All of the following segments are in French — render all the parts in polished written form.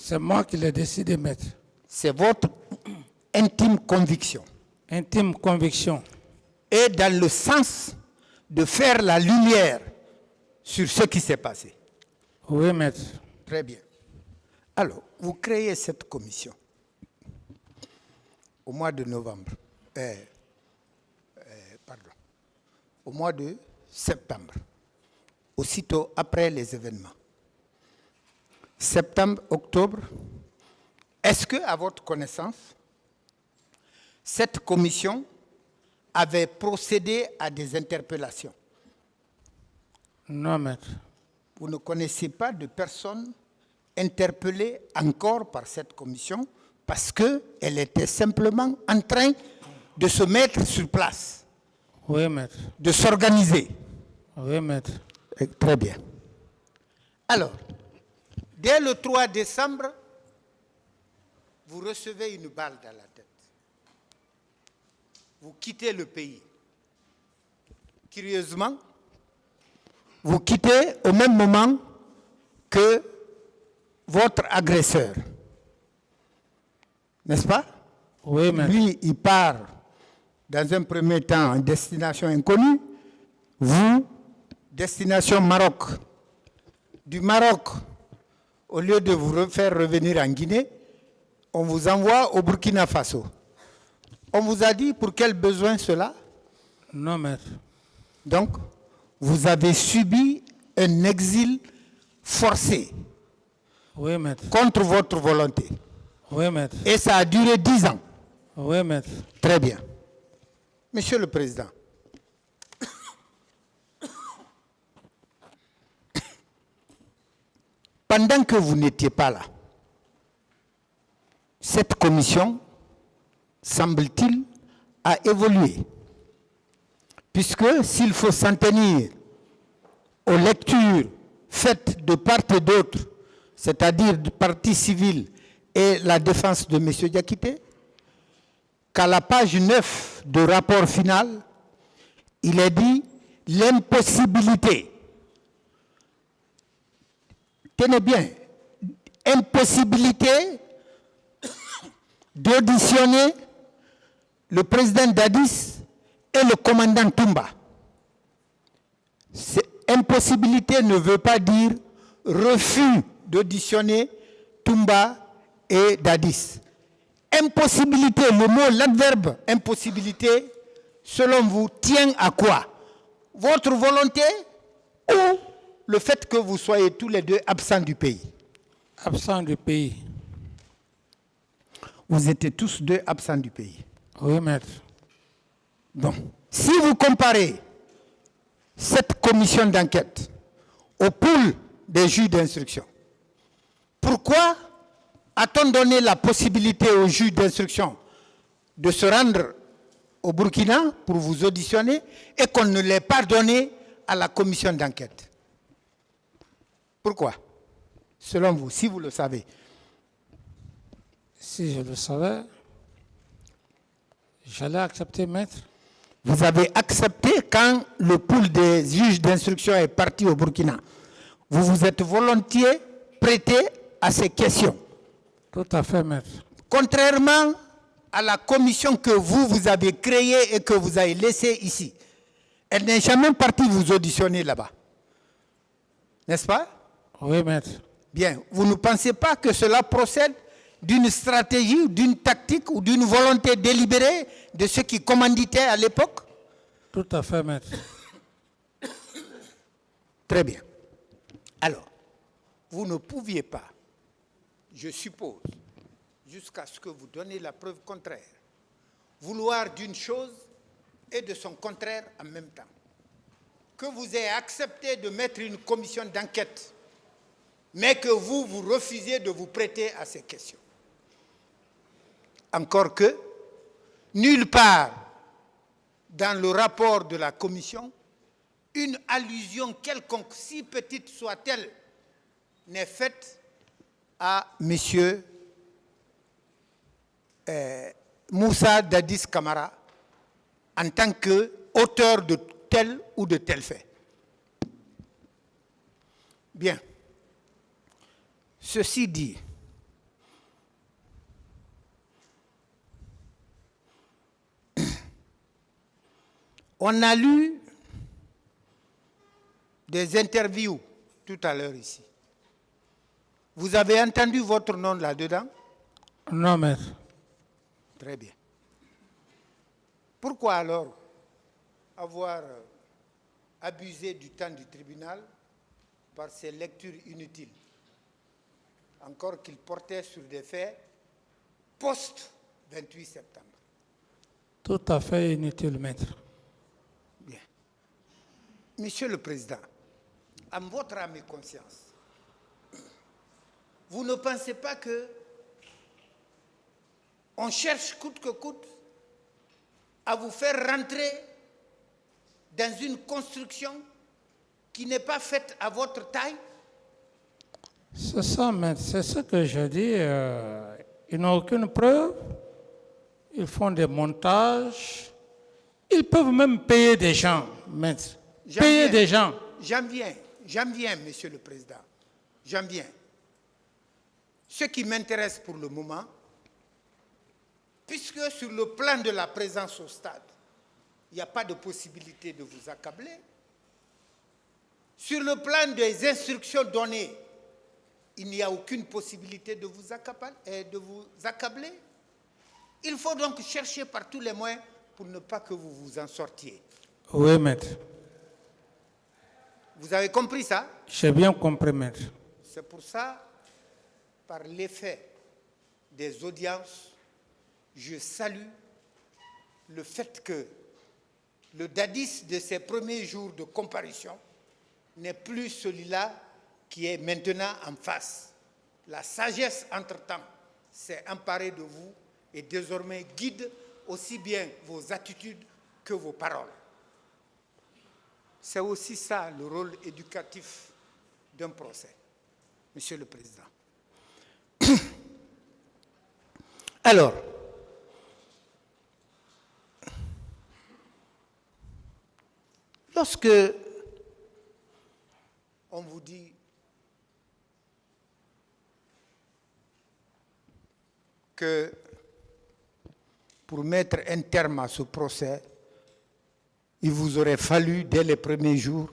C'est moi qui l'ai décidé, maître. C'est votre intime conviction. Intime conviction. Et dans le sens de faire la lumière sur ce qui s'est passé. Oui, maître. Très bien. Alors, vous créez cette commission au mois de novembre. Au mois de septembre, aussitôt après les événements. Septembre, octobre, est-ce que, à votre connaissance, cette commission avait procédé à des interpellations? Non, maître. Vous ne connaissez pas de personnes interpellées encore par cette commission parce qu'elle était simplement en train de se mettre sur place. Oui, maître. De s'organiser. Oui, maître. Très bien. Alors, dès le 3 décembre, vous recevez une balle dans la tête. Vous quittez le pays. Curieusement, vous quittez au même moment que votre agresseur. N'est-ce pas? Oui, maître. Lui, il part dans un premier temps en destination inconnue. Vous, destination Maroc. Du Maroc, au lieu de vous faire revenir en Guinée, on vous envoie au Burkina Faso. On vous a dit pour quel besoin cela? Non, maître. Donc, vous avez subi un exil forcé. Oui, maître. Contre votre volonté. Oui, maître. Et ça a duré 10 ans. Oui, maître. Très bien. Monsieur le Président, pendant que vous n'étiez pas là, cette commission, semble-t-il, a évolué. Puisque s'il faut s'en tenir aux lectures faites de part et d'autre, c'est-à-dire du parti civil et la défense de M. Diakité, qu'à la page 9 du rapport final, il est dit l'impossibilité. Tenez bien, impossibilité d'auditionner le président Dadis et le commandant Toumba. Impossibilité ne veut pas dire refus d'auditionner Toumba et Dadis. Impossibilité, le mot, l'adverbe impossibilité, selon vous, tient à quoi? Votre volonté ou le fait que vous soyez tous les deux absents du pays? Absent du pays. Vous étiez tous deux absents du pays. Oui, maître. Donc, si vous comparez cette commission d'enquête au pool des juges d'instruction, pourquoi a-t-on donné la possibilité aux juges d'instruction de se rendre au Burkina pour vous auditionner et qu'on ne l'ait pas donné à la commission d'enquête? Pourquoi? Selon vous, si vous le savez. Si je le savais, j'allais accepter, maître. Vous avez accepté quand le pool des juges d'instruction est parti au Burkina. Vous vous êtes volontiers prêté à ces questions. Tout à fait, maître. Contrairement à la commission que vous avez créée et que vous avez laissée ici. Elle n'est jamais partie vous auditionner là-bas. N'est-ce pas? Oui, maître. Bien. Vous ne pensez pas que cela procède d'une stratégie, d'une tactique ou d'une volonté délibérée de ceux qui commanditaient à l'époque? Tout à fait, maître. Très bien. Alors, vous ne pouviez pas, je suppose, jusqu'à ce que vous donniez la preuve contraire, vouloir d'une chose et de son contraire en même temps. Que vous ayez accepté de mettre une commission d'enquête, mais que vous refusiez de vous prêter à ces questions. Encore que, nulle part dans le rapport de la commission, une allusion quelconque, si petite soit-elle, n'est faite à M. Moussa Dadis Camara en tant qu'auteur de tel ou de tel fait. Bien. Ceci dit, On a lu des interviews tout à l'heure ici. Vous avez entendu votre nom là-dedans? Non, maître. Très bien. Pourquoi alors avoir abusé du temps du tribunal par ces lectures inutiles? Encore qu'il portait sur des faits post-28 septembre. Tout à fait inutile, maître. Bien. Monsieur le Président, en votre âme et conscience, vous ne pensez pas que on cherche coûte que coûte à vous faire rentrer dans une construction qui n'est pas faite à votre taille? C'est ça, maître. C'est ce que je dis. Ils n'ont aucune preuve. Ils font des montages. Ils peuvent même payer des gens, maître. Payer des gens. J'en viens, Monsieur le Président. J'en viens. Ce qui m'intéresse pour le moment, puisque sur le plan de la présence au stade, il n'y a pas de possibilité de vous accabler. Sur le plan des instructions données, il n'y a aucune possibilité de vous accabler. Il faut donc chercher par tous les moyens pour ne pas que vous vous en sortiez. Oui, maître. Vous avez compris ça? J'ai bien compris, maître. C'est pour ça, par l'effet des audiences, je salue le fait que le dadis de ces premiers jours de comparution n'est plus celui-là qui est maintenant en face. La sagesse, entre-temps, s'est emparée de vous et désormais guide aussi bien vos attitudes que vos paroles. C'est aussi ça le rôle éducatif d'un procès, Monsieur le Président. Alors, lorsque on vous dit que pour mettre un terme à ce procès, il vous aurait fallu, dès les premiers jours,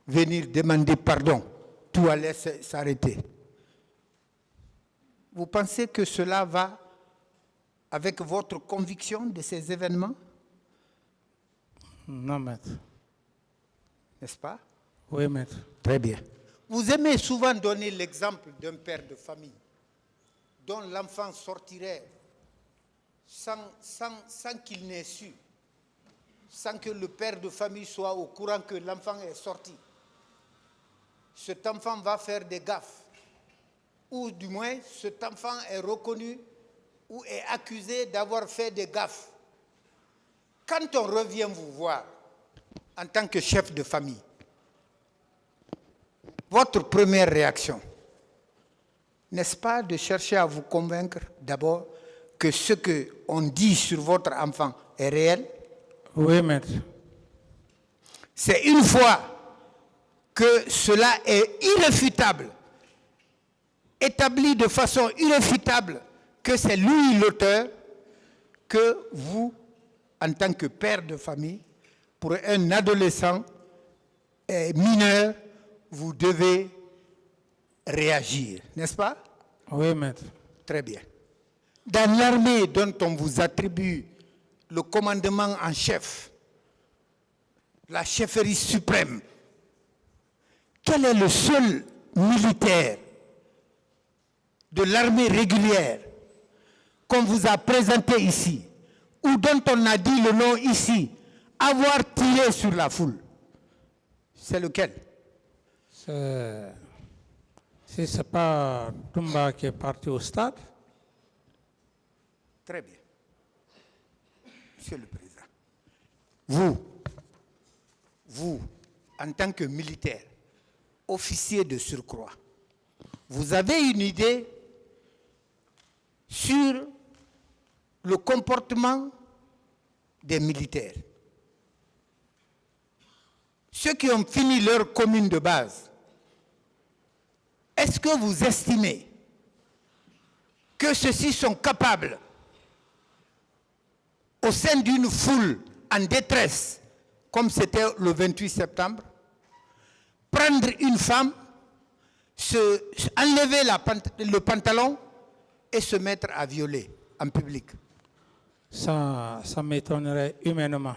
venir demander pardon. Tout allait s'arrêter. Vous pensez que cela va avec votre conviction de ces événements? Non, maître. N'est-ce pas? Oui, maître. Très bien. Vous aimez souvent donner l'exemple d'un père de famille dont l'enfant sortirait sans qu'il n'ait su, sans que le père de famille soit au courant que l'enfant est sorti. Cet enfant va faire des gaffes, ou du moins cet enfant est reconnu ou est accusé d'avoir fait des gaffes. Quand on revient vous voir en tant que chef de famille, votre première réaction, n'est-ce pas de chercher à vous convaincre d'abord que ce qu'on dit sur votre enfant est réel? Oui, maître. C'est une fois que cela est irréfutable, établi de façon irréfutable que c'est lui l'auteur, que vous, en tant que père de famille, pour un adolescent mineur, vous devez réagir, n'est-ce pas? Oui, maître. Très bien. Dans l'armée dont on vous attribue le commandement en chef, la chefferie suprême, quel est le seul militaire de l'armée régulière qu'on vous a présenté ici, ou dont on a dit le nom ici, avoir tiré sur la foule? C'est lequel? Si ce n'est pas Toumba qui est parti au stade. Très bien. Monsieur le Président, vous, en tant que militaire, officier de surcroît, vous avez une idée sur le comportement des militaires. Ceux qui ont fini leur commune de base, est-ce que vous estimez que ceux-ci sont capables, au sein d'une foule en détresse, comme c'était le 28 septembre, prendre une femme, enlever le pantalon et se mettre à violer en public? Ça m'étonnerait humainement.